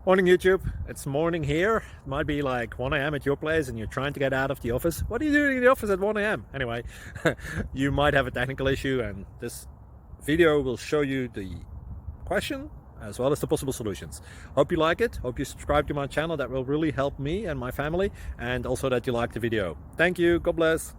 Morning YouTube, it's morning here. It might be like 1 a.m. at your place and you're trying to get out of the office. What are you doing in the office at 1 a.m.? Anyway, you might have a technical issue and this video will show you the question as well as the possible solutions. Hope you like it, hope you subscribe to my channel. That will really help me and my family, and also that you like the video. Thank you, God bless.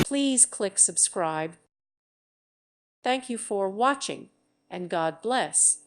Please click subscribe. Thank you for watching, and God bless.